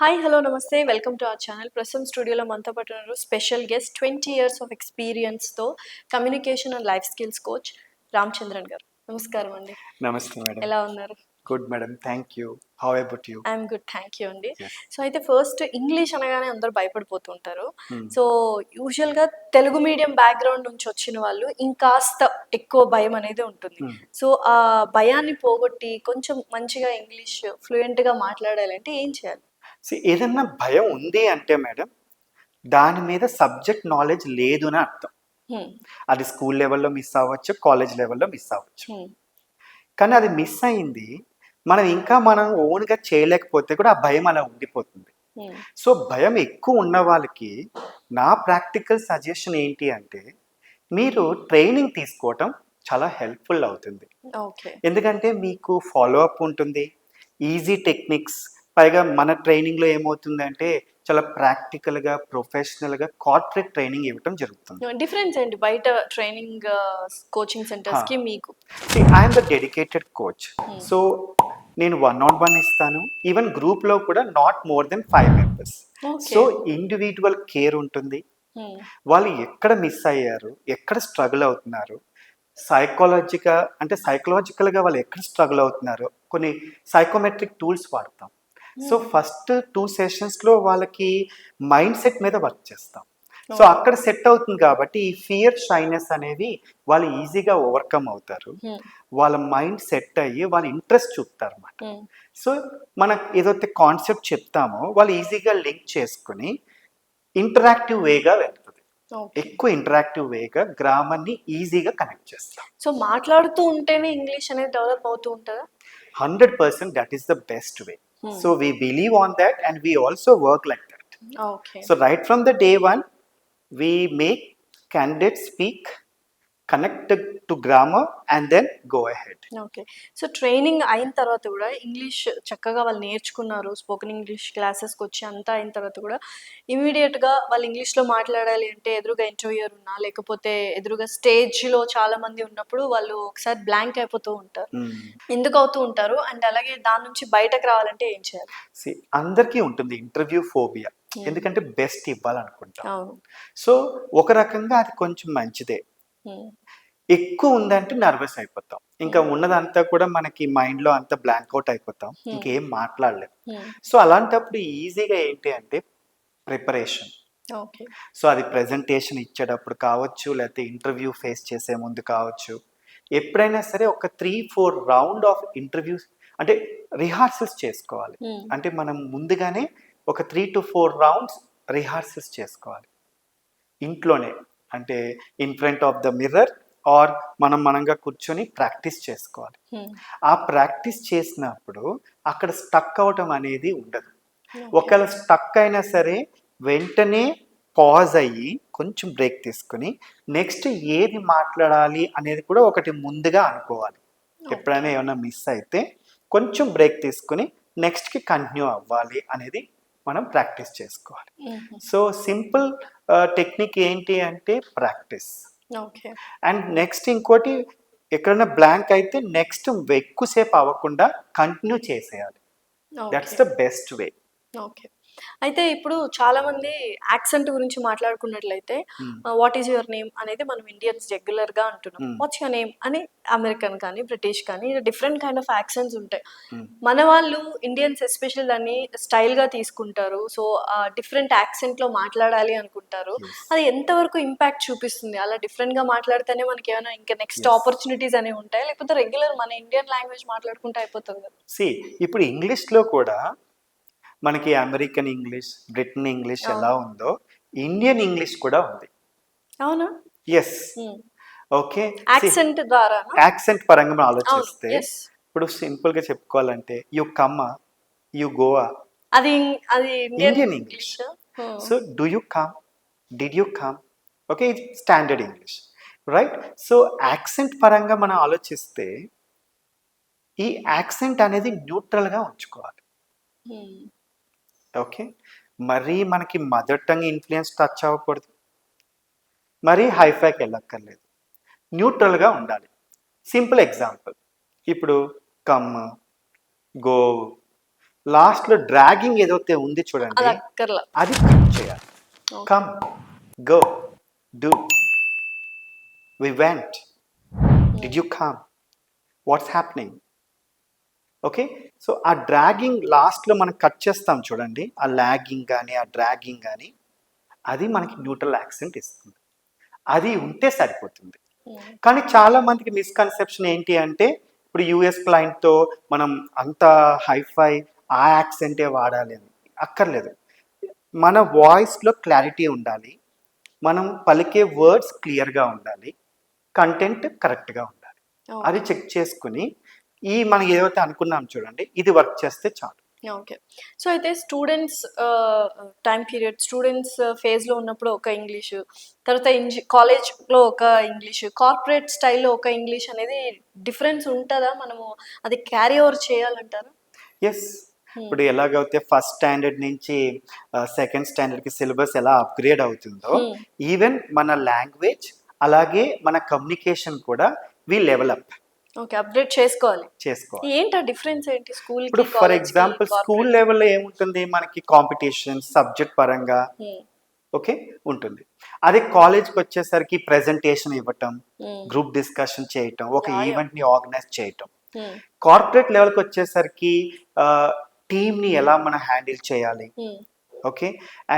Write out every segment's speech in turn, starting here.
Hi hello నమస్తే welcome to our channel. ప్రస్తుతం స్టూడియోలో మనతో పాటు ఉన్నారు స్పెషల్ గెస్ట్ 20 ఇయర్స్ ఆఫ్ ఎక్స్పీరియన్స్తో communication and life skills coach Ramachandran గారు. నమస్కారం అండి. నమస్తే మేడం. ఎలా ఉన్నారు? Good madam, thank you. How about you? I'm good, thank you అండి. Yes. సో అయితే ఫస్ట్ ఇంగ్లీష్ అనగానే అందరూ భయపడిపోతూ ఉంటారు. Hmm. సో యూజువల్గా తెలుగు మీడియం బ్యాక్గ్రౌండ్ నుంచి వచ్చిన వాళ్ళు ఇంకాస్త ఎక్కువ భయం అనేది ఉంటుంది. Hmm. సో ఆ భయాన్ని పోగొట్టి కొంచెం మంచిగా ఇంగ్లీష్ ఫ్లూయెంట్గా మాట్లాడాలంటే ఏం చేయాలి? ఏదన్నా భయం ఉంది అంటే మేడం, దాని మీద సబ్జెక్ట్ నాలెడ్జ్ లేదు అని అర్థం. Hmm. అది స్కూల్ లెవెల్లో మిస్ అవ్వచ్చు, కాలేజ్ లెవెల్లో మిస్ అవ్వచ్చు. Hmm. కానీ అది మిస్ అయింది, మనం ఓన్గా చేయలేకపోతే కూడా ఆ భయం అలా ఉండిపోతుంది. Hmm. సో భయం ఎక్కువ ఉన్న వాళ్ళకి నా ప్రాక్టికల్ సజెషన్ ఏంటి అంటే, మీరు ట్రైనింగ్ తీసుకోవటం చాలా హెల్ప్ఫుల్ అవుతుంది. ఓకే. ఎందుకంటే మీకు ఫాలో అప్ ఉంటుంది, ఈజీ టెక్నిక్స్. పైగా మన ట్రైనింగ్లో ఏమవుతుందంటే చాలా ప్రాక్టికల్గా, ప్రొఫెషనల్గా కార్పొరేట్ ట్రైనింగ్ ఇవ్వటం జరుగుతుంది. డిఫరెన్స్ ఏంటి బయట ట్రైనింగ్ కోచింగ్ సెంటర్స్ కి మీకు? I'm the dedicated coach. So నేను 1-on-1 ఇస్తాను. ఈవెన్ గ్రూప్లో కూడా not more than 5 members. So individual care ఉంటుంది. వాళ్ళు ఎక్కడ మిస్ అయ్యారు, ఎక్కడ స్ట్రగుల్ అవుతున్నారు, సైకలాజికల్గా వాళ్ళు ఎక్కడ స్ట్రగుల్ అవుతున్నారు, కొన్ని సైకోమెట్రిక్ టూల్స్ వాడతాం. సో ఫస్ట్ 2 సెషన్స్లో వాళ్ళకి మైండ్ సెట్ మీద వర్క్ చేస్తాం. సో అక్కడ సెట్ అవుతుంది కాబట్టి ఈ ఫియర్, షైనెస్ అనేవి వాళ్ళు ఈజీగా ఓవర్కమ్ అవుతారు. వాళ్ళ మైండ్ సెట్ అయ్యి వాళ్ళ ఇంట్రెస్ట్ చూపుతారు అన్నమాట. సో మనం ఏదైతే కాన్సెప్ట్ చెప్తామో వాళ్ళు ఈజీగా లింక్ చేసుకుని ఇంటరాక్టివ్ వేగా వెళ్తుంది. ఎక్కువ ఇంటరాక్టివ్ వేగా గ్రామర్ని ఈజీగా కనెక్ట్ చేస్తాం. సో మాట్లాడుతూ ఉంటేనే ఇంగ్లీష్ అనేది డెవలప్ అవుతూ ఉంటుందా? 100% that is the best way. So we believe on that and we also work like that. Okay. So right from the day one, we make candidates speak, connect to grammar and then go ahead. Okay. So training అయిన తర్వాత కూడా English చక్కగా వాళ్ళు నేర్చుకున్నారు, spoken English క్లాసెస్కి వచ్చి అంతా అయిన తర్వాత కూడా ఇమీడియట్గా వాళ్ళు ఇంగ్లీష్లో మాట్లాడాలి అంటే ఎదురుగా ఇంటర్వ్యూయర్ ఉన్నా లేకపోతే ఎదురుగా స్టేజ్లో చాలా మంది ఉన్నప్పుడు వాళ్ళు ఒకసారి బ్లాంక్ అయిపోతూ ఉంటారు. ఎందుకు అవుతూ ఉంటారు అండ్ అలాగే దాని నుంచి బయటకు రావాలంటే ఏం చేయాలి? అందరికీ ఉంటుంది ఇంటర్వ్యూ ఫోబియా. ఎందుకంటే బెస్ట్ ఇవ్వాలనుకుంటాం. సో ఒక రకంగా అది కొంచెం మంచిదే. ఎక్కువ ఉందంటే నర్వస్ అయిపోతాం, ఇంకా ఉన్నదంతా కూడా మనకి మైండ్లో అంతా బ్లాంక్ అవుట్ అయిపోతాం, ఇంకేం మాట్లాడలేము. సో అలాంటప్పుడు ఈజీగా ఏంటి అంటే ప్రిపరేషన్. సో అది ప్రెజెంటేషన్ ఇచ్చేటప్పుడు కావచ్చు, లేకపోతే ఇంటర్వ్యూ ఫేస్ చేసే ముందు కావచ్చు, ఎప్పుడైనా సరే ఒక 3-4 రౌండ్ ఆఫ్ ఇంటర్వ్యూస్ అంటే రిహార్సల్స్ చేసుకోవాలి. అంటే మనం ముందుగానే ఒక 3 to 4 రౌండ్స్ రిహార్సల్స్ చేసుకోవాలి ఇంట్లోనే. అంటే in front of the mirror or మనంగా కూర్చొని ప్రాక్టీస్ చేసుకోవాలి. ఆ ప్రాక్టీస్ చేసినప్పుడు అక్కడ స్టక్ అవటం అనేది ఉండదు. ఒకవేళ స్టక్ అయినా సరే వెంటనే పాజ్ అయ్యి కొంచెం బ్రేక్ తీసుకుని నెక్స్ట్ ఏది మాట్లాడాలి అనేది కూడా ఒకటి ముందుగా అనుకోవాలి. ఎప్పుడైనా ఏమైనా మిస్ అయితే కొంచెం బ్రేక్ తీసుకుని నెక్స్ట్కి కంటిన్యూ అవ్వాలి అనేది మనం ప్రాక్టీస్ చేసుకోవాలి. సో సింపుల్ టెక్నిక్ ఏంటి అంటే ప్రాక్టీస్. అండ్ నెక్స్ట్ ఇంకోటి, ఎక్కడైనా బ్లాంక్ అయితే నెక్స్ట్ ఎక్కువసేపు అవ్వకుండా కంటిన్యూ చేసేయాలి. That's the best way. Okay. అయితే ఇప్పుడు చాలా మంది యాక్సెంట్ గురించి మాట్లాడుకున్నట్లయితే వాట్ ఈజ్ యువర్ నేమ్ అనేది మనం ఇండియన్స్ రెగ్యులర్ గా అంటున్నాం. వాట్స్ యువర్ నేమ్ అని అమెరికన్ కానీ బ్రిటిష్ కానీ డిఫరెంట్ కైండ్ ఆఫ్ యాక్సెంట్స్ ఉంటాయి. మన వాళ్ళు ఇండియన్స్ ఎస్పెషల్ దాన్ని స్టైల్ గా తీసుకుంటారు. సో డిఫరెంట్ యాక్సెంట్ లో మాట్లాడాలి అనుకుంటారు. అది ఎంతవరకు ఇంపాక్ట్ చూపిస్తుంది? అలా డిఫరెంట్ గా మాట్లాడితేనే మనకి ఏమైనా ఇంకా నెక్స్ట్ ఆపర్చునిటీస్ అనేవి ఉంటాయి, లేకపోతే రెగ్యులర్ మన ఇండియన్ లాంగ్వేజ్ మాట్లాడుకుంటే అయిపోతుంది కదా? ఇప్పుడు ఇంగ్లీష్ లో కూడా మనకి అమెరికన్ ఇంగ్లీష్, బ్రిటన్ ఇంగ్లీష్ ఎలా ఉందో ఇండియన్ ఇంగ్లీష్ కూడా ఉంది. అవునా? ఎస్. ఓకే. యాక్సెంట్ ద్వారా, యాక్సెంట్ పరంగా మనం ఆలోచిస్తే ఇప్పుడు సింపుల్ గా చెప్పుకోవాలంటే యు కమ్, యు గో, అది Indian English. So do you come, did you come, okay, ఇది standard English, right? So accent పరంగా మనం ఆలోచిస్తే ఈ యాక్సెంట్ అనేది న్యూట్రల్ గా ఉంచుకోవాలి. ఓకే. మరీ మనకి మదర్ టంగ్ ఇన్ఫ్లుయెన్స్ టచ్ అవ్వకూడదు, మరీ హైఫైకి వెళ్ళక్కర్లేదు, న్యూట్రల్గా ఉండాలి. సింపుల్ ఎగ్జాంపుల్, ఇప్పుడు కమ్, గో, లాస్ట్లో డ్రాగింగ్ ఏదైతే ఉంది అది చూడండి, అక్కర్లా. అది కట్ చేయాలి. Okay. Come, go, do, we went, did you come, what's happening. Okay, so ఆ డ్రాగింగ్ లాస్ట్లో మనం కట్ చేస్తాం చూడండి, ఆ లాగింగ్ కానీ ఆ డ్రాగింగ్ కానీ, అది మనకి న్యూట్రల్ యాక్సెంట్ ఇస్తుంది. అది ఉంటే సరిపోతుంది. కానీ చాలా మందికి మిస్కన్సెప్షన్ ఏంటి అంటే, ఇప్పుడు యూఎస్ క్లయింట్తో మనం అంత హైఫై ఆ యాక్సెంటే వాడాలి అని అక్కర్లేదు. మన వాయిస్లో క్లారిటీ ఉండాలి, మనం పలికే వర్డ్స్ క్లియర్గా ఉండాలి, కంటెంట్ కరెక్ట్గా ఉండాలి. Okay. అది చెక్ చేసుకుని మనం ఏదైతే అనుకున్నాం చూడండి, ఇది వర్క్ చేస్తే చాలు. ఓకే. సో అయితే స్టూడెంట్స్ టైం పీరియడ్, స్టూడెంట్స్ ఫేజ్లో ఉన్నప్పుడు ఒక ఇంగ్లీషు, తర్వాత కాలేజ్లో ఒక ఇంగ్లీషు, కార్పొరేట్ స్టైల్లో ఒక ఇంగ్లీష్ అనేది డిఫరెన్స్ ఉంటుందా? మనము అది క్యారీ ఓవర్ చేయాలంటారా? ఎస్, ఇప్పుడు ఎలాగైతే ఫస్ట్ స్టాండర్డ్ నుంచి సెకండ్ స్టాండర్డ్కి సిలబస్ ఎలా అప్గ్రేడ్ అవుతుందో, ఈవెన్ మన లాంగ్వేజ్ అలాగే మన కమ్యూనికేషన్ కూడా వి లెవెల్ అప్ ఓకే, అప్డేట్ చేసుకోవాలి. చేసుకోవాలి. ఏంటి ఆ డిఫరెన్స్ ఏంటి స్కూల్? ఇప్పుడు ఫర్ ఎగ్జాంపుల్ స్కూల్ లెవెల్లో ఏముంటుంది, మనకి కాంపిటీషన్ సబ్జెక్ట్ పరంగా ఓకే ఉంటుంది. అదే కాలేజ్కి వచ్చేసరికి ప్రెజెంటేషన్ ఇవ్వటం, గ్రూప్ డిస్కషన్ చేయటం, ఒక ఈవెంట్ని ఆర్గనైజ్ చేయటం. కార్పొరేట్ లెవెల్కి వచ్చేసరికి టీమ్ని ఎలా మనం హ్యాండిల్ చేయాలి, ఓకే,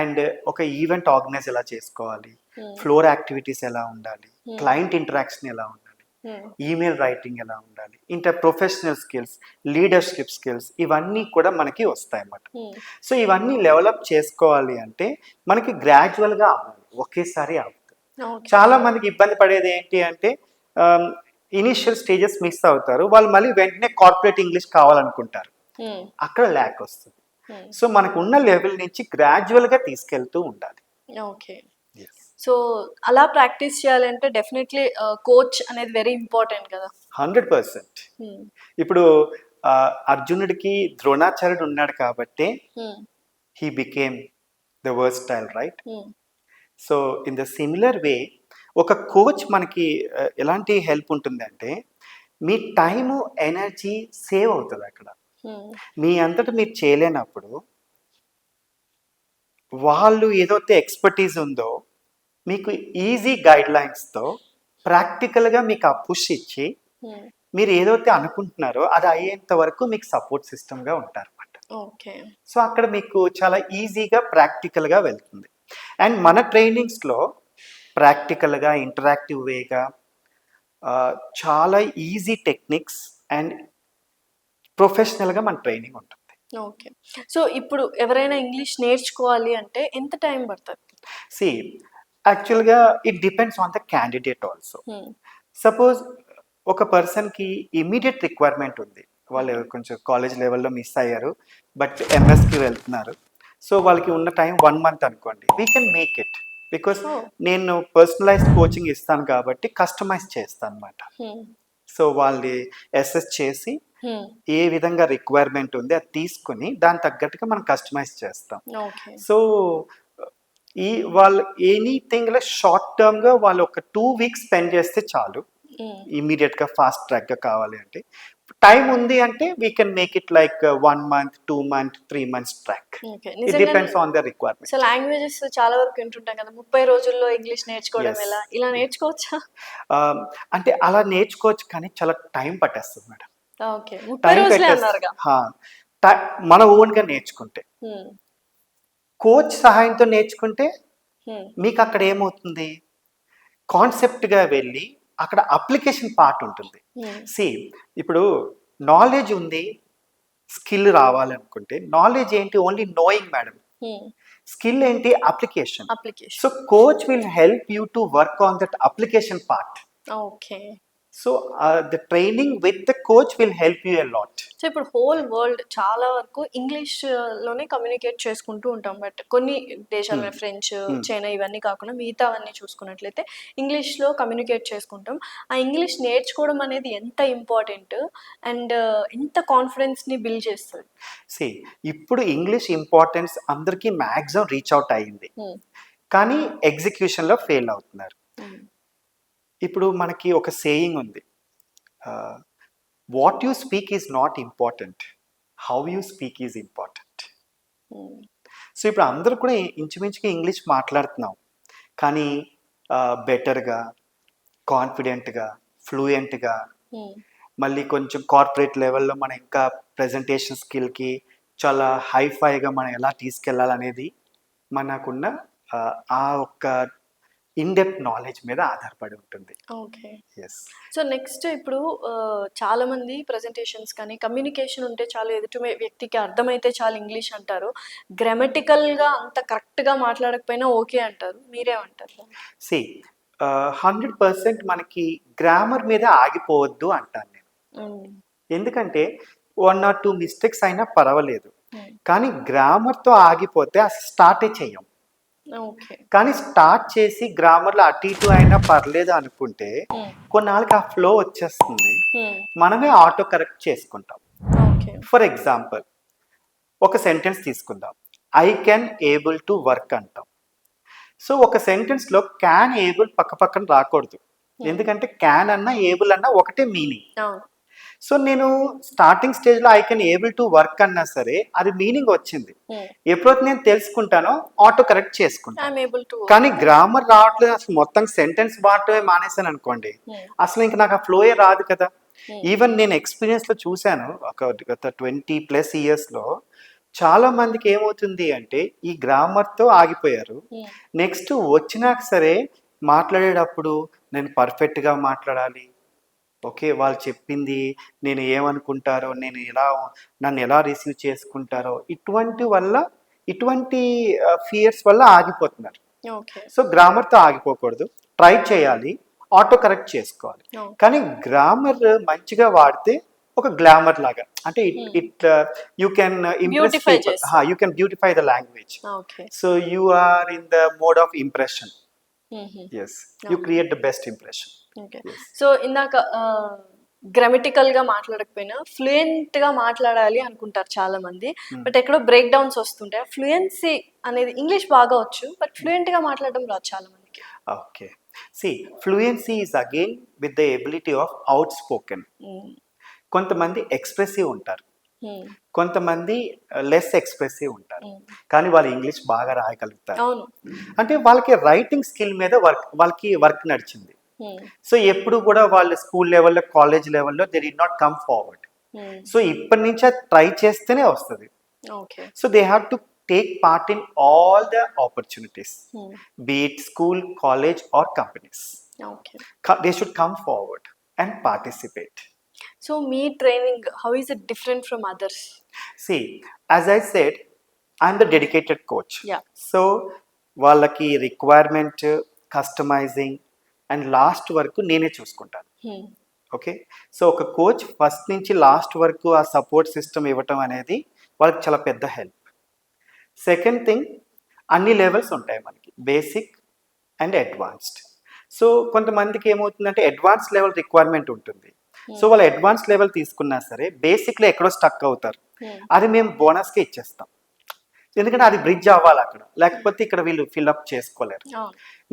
అండ్ ఒక ఈవెంట్ ఆర్గనైజ్ ఎలా చేసుకోవాలి, ఫ్లోర్ యాక్టివిటీస్ ఎలా ఉండాలి, క్లయింట్ ఇంటరాక్షన్ ఎలా ఉండాలి, ఈమెయిల్ రైటింగ్ ఎలా ఉండాలి, ప్రొఫెషనల్ స్కిల్స్, లీడర్షిప్ స్కిల్స్, ఇవన్నీ కూడా మనకి వస్తాయి అన్నమాట. సో ఇవన్నీ డెవలప్ చేసుకోవాలి అంటే మనకి గ్రాడ్యువల్గా అవ్వాలి, ఒకేసారి అవ్వదు. చాలా మందికి ఇబ్బంది పడేది ఏంటి అంటే, ఇనిషియల్ స్టేజెస్ మిస్ అవుతారు, వాళ్ళు మళ్ళీ వెంటనే కార్పొరేట్ ఇంగ్లీష్ కావాలనుకుంటారు, అక్కడ ల్యాక్ వస్తుంది. సో మనకు ఉన్న లెవెల్ నుంచి గ్రాడ్యువల్గా తీసుకెళ్తూ ఉండాలి. ఓకే, సో అలా ప్రాక్టీస్ చేయాలంటే డెఫినెట్లీ కోచ్ అనేది వెరీ ఇంపార్టెంట్ కదా. 100%. ఇప్పుడు అర్జునుడికి ద్రోణాచార్యుడు ఉన్నాడు కాబట్టి he became the versatile, right? So in the similar way ఒక కోచ్ మనకి ఎలాంటి హెల్ప్ ఉంటుందంటే, మీ టైము ఎనర్జీ సేవ్ అవుతుంది అక్కడ. మీ అంతటా మీరు చేయలేనప్పుడు వాళ్ళు ఏదైతే ఎక్స్పర్టీస్ ఉందో మీకు ఈజీ గైడ్ లైన్స్తో ప్రాక్టికల్గా మీకు ఆ పుష్ ఇచ్చి మీరు ఏదైతే అనుకుంటున్నారో అది అయ్యేంత వరకు మీకు సపోర్ట్ సిస్టమ్గా ఉంటారన్నమాట. ఓకే, సో అక్కడ మీకు చాలా ఈజీగా ప్రాక్టికల్గా వెళ్తుంది. అండ్ మన ట్రైనింగ్స్లో ప్రాక్టికల్గా ఇంటరాక్టివ్ వేగా చాలా ఈజీ టెక్నిక్స్ అండ్ ప్రొఫెషనల్గా మన ట్రైనింగ్ ఉంటుంది. ఓకే, సో ఇప్పుడు ఎవరైనా ఇంగ్లీష్ నేర్చుకోవాలి అంటే ఎంత టైం పడుతుంది? సి యాక్చువల్గా it depends on the candidate also. Suppose ఒక పర్సన్కి ఇమీడియట్ రిక్వైర్మెంట్ ఉంది, వాళ్ళు కొంచెం కాలేజ్ లెవెల్లో మిస్ అయ్యారు బట్ ఎంఎస్కి వెళ్తున్నారు, సో వాళ్ళకి ఉన్న టైం 1 month అనుకోండి, we can make it. Because నేను పర్సనలైజ్డ్ కోచింగ్ ఇస్తాను కాబట్టి కస్టమైజ్ చేస్తాను అనమాట. సో వాళ్ళని అసెస్ చేసి ఏ విధంగా రిక్వైర్మెంట్ ఉంది అది తీసుకుని దాని తగ్గట్టుగా మనం కస్టమైజ్ చేస్తాం. సో వాళ్ళు ఎనీథింగ్ షార్ట్ టర్మ్గా వాళ్ళు ఒక 2 weeks స్పెండ్ చేస్తే చాలు, ఇమీడియట్గా ఫాస్ట్ ట్రాక్గా కావాలి అంటే. టైం ఉంది అంటే we can make it like 1 month, 2 months, 3 months track. It depends on the requirement. So languages చాలా వరకు వింటుంటాం కదా, 30 రోజుల్లో ఇంగ్లీష్ నేర్చుకోవడం ఎలా, ఇలా నేర్చుకోవచ్చా? అంటే అలా నేర్చుకోవచ్చు కానీ చాలా టైం పట్టేస్తుంది మేడం. ఓకే, 30 రోజులే అన్నారుగా. మన ఓన్గా నేర్చుకుంటే, కోచ్ సహాయంతో నేర్చుకుంటే మీకు అక్కడ ఏమవుతుంది, కాన్సెప్ట్గా వెళ్ళి అక్కడ అప్లికేషన్ పార్ట్ ఉంటుంది. ఇప్పుడు నాలెడ్జ్ ఉంది, స్కిల్ రావాలనుకుంటే నాలెడ్జ్ ఏంటి, ఓన్లీ నోయింగ్ మేడం. స్కిల్ ఏంటి, application. So coach will help you to work on that application part. Okay, so the training with the coach will help you a lot. So ఇప్పుడు whole world చాలా వరకు English లోనే communicate చేసుకుంటూ ఉంటాం, but కొన్ని దేశాలు French, China ఇవన్నీ కాకుండా మిగతా అవన్నీ చూసుకున్నట్లయితే ఇంగ్లీష్లో కమ్యూనికేట్ చేసుకుంటాం. ఆ ఇంగ్లీష్ నేర్చుకోవడం అనేది ఎంత ఇంపార్టెంట్ అండ్ ఎంత కాన్ఫిడెన్స్ని బిల్డ్ చేస్తుంది? ఇప్పుడు ఇంగ్లీష్ ఇంపార్టెన్స్ అందరికీ మ్యాక్సిమం రీచ్ అవుట్ అయ్యింది, కానీ ఎగ్జిక్యూషన్లో ఫెయిల్ అవుతున్నారు. ఇప్పుడు మనకి ఒక సేయింగ్ ఉంది, what you speak is not important, how you speak is important. So ఇప్పుడు అందరూ కూడా ఇంచుమించుగా ఇంగ్లీష్ మాట్లాడుతున్నాం, కానీ బెటర్గా, కాన్ఫిడెంట్గా, ఫ్లూయెంట్గా, మళ్ళీ కొంచెం కార్పొరేట్ లెవెల్లో మనం ఇంకా ప్రజెంటేషన్ స్కిల్కి చాలా హైఫైగా మనం ఎలా తీసుకెళ్ళాలనేది మనకున్న ఆ ఒక్క ఇన్డెప్త్ నాలెడ్జ్ మీద ఆధారపడి ఉంటుంది. ఓకే. ఎస్. సో నెక్స్ట్ ఇప్పుడు చాలా మంది ప్రజెంటేషన్స్ కానీ కమ్యూనికేషన్ ఉంటే చాలు, ఎదుటి వ్యక్తికి అర్థమైతే చాలు ఇంగ్లీష్ అంటారు. గ్రామటికల్గా అంత కరెక్ట్గా మాట్లాడకపోయినా ఓకే అంటారు. మీరేమంటారు? సి 100% మనకి గ్రామర్ మీద ఆగిపోవద్దు అంటాను నేను. ఎందుకంటే 1 or 2 మిస్టేక్స్ అయినా పర్వాలేదు, కానీ గ్రామర్తో ఆగిపోతే అసలు స్టార్టే చెయ్యం. కానీ స్టార్ట్ చేసి గ్రామర్లో అటు ఇటు అయినా పర్లేదు అనుకుంటే కొన్నాళ్ళకి ఆ ఫ్లో వచ్చేస్తుంది, మనమే ఆటో కరెక్ట్ చేసుకుంటాం. ఫర్ ఎగ్జాంపుల్ ఒక సెంటెన్స్ తీసుకుందాం, I can able to work అంటాం. సో ఒక సెంటెన్స్లో క్యాన్ ఏబుల్ పక్క పక్కన రాకూడదు, ఎందుకంటే క్యాన్ అన్నా ఏబుల్ అన్నా ఒకటే మీనింగ్. సో నేను స్టార్టింగ్ స్టేజ్లో I can able to work అన్నా సరే అది మీనింగ్ వచ్చింది, ఎప్పుడైతే నేను తెలుసుకుంటానో ఆటో కరెక్ట్ చేసుకుంటాను. కానీ గ్రామర్ రావట్లేదు, అసలు మొత్తం సెంటెన్స్ వాడటమే మానేసాను అనుకోండి, అసలు ఇంకా నాకు ఆ ఫ్లోయే రాదు కదా. ఈవెన్ నేను ఎక్స్పీరియన్స్లో చూశాను, గత 20+ ఇయర్స్లో చాలా మందికి ఏమవుతుంది అంటే ఈ గ్రామర్తో ఆగిపోయారు. నెక్స్ట్ వచ్చినాక సరే మాట్లాడేటప్పుడు నేను పర్ఫెక్ట్గా మాట్లాడాలి, ఓకే వాళ్ళు చెప్పింది నేను ఏమనుకుంటారో, నన్ను ఎలా రిసీవ్ చేసుకుంటారో, ఇటువంటి ఫియర్స్ వల్ల ఆగిపోతున్నారు. సో గ్రామర్తో ఆగిపోకూడదు, ట్రై చేయాలి, ఆటో కరెక్ట్ చేసుకోవాలి. కానీ గ్రామర్ మంచిగా వాడితే ఒక గ్లామర్ లాగా, అంటే it you can impress people, you can beautify the language. So you are in the mode of impression. Yes, you create the best impression. So ఇందాక గ్రామటికల్గా మాట్లాడకపోయినా ఫ్లూయెంట్గా మాట్లాడాలి అనుకుంటారు చాలా మంది, బట్ ఎక్కడో బ్రేక్ డౌన్స్ వస్తుంటాయి. ఫ్లూయెన్సీ అనేది ఇంగ్లీష్ బాగా వచ్చు, బట్ ఫ్లూయెంట్గా మాట్లాడడం రాదు చాలా మందికి. Okay, see fluency is again with the ability of out spoken. కొంతమంది ఎక్స్ప్రెసివ్ ఉంటారు, కొంతమంది లెస్ ఎక్స్ప్రెసివ్ ఉంటారు, కానీ వాళ్ళు ఇంగ్లీష్ బాగా రాయగలుగుతారు. అంటే వాళ్ళకి రైటింగ్ స్కిల్ మీద వాళ్ళకి వర్క్ నడిచింది. సో ఎప్పుడు కూడా వాళ్ళు స్కూల్ లెవెల్లో, కాలేజ్ లెవెల్లో they did not come forward. So ఇప్పటి నుంచే ట్రై చేస్తేనే వస్తుంది. So they have to take part in all the opportunities, be it school, college or companies. They should come forward and participate. So me training, how is it different from others? See, as I said, I'm the dedicated coach. Yeah. So వాళ్ళకి requirement, customising and last వరకు నేనే చూసుకుంటాను. Okay, so ఒక coach first నుంచి last వరకు ఆ support system ఇవ్వటం అనేది వాళ్ళకి చాలా పెద్ద హెల్ప్. సెకండ్ థింగ్, అన్ని లెవెల్స్ ఉంటాయి మనకి, బేసిక్ అండ్ అడ్వాన్స్డ్. సో కొంతమందికి ఏమవుతుందంటే అడ్వాన్స్ లెవెల్ రిక్వైర్మెంట్ ఉంటుంది. సో వాళ్ళు అడ్వాన్స్ లెవెల్ తీసుకున్నా సరే బేసిక్లో ఎక్కడో స్టక్ అవుతారు, అది మేము బోనస్గా ఇచ్చేస్తాం, ఎందుకంటే అది బ్రిడ్జ్ అవ్వాలి అక్కడ, లేకపోతే ఇక్కడ వీళ్ళు ఫిల్అప్ చేసుకోలేరు.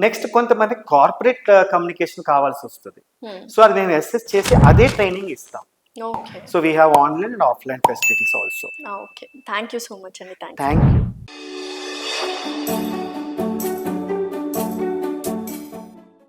నెక్స్ట్ కొంతమంది కార్పొరేట్ కమ్యూనికేషన్ కావాల్సి వస్తుంది, సో అది మేము అసెస్ చేసి అదే ట్రైనింగ్ ఇస్తాం. So we have online and offline facilities also. Okay, thank you so much అండి. Thank you.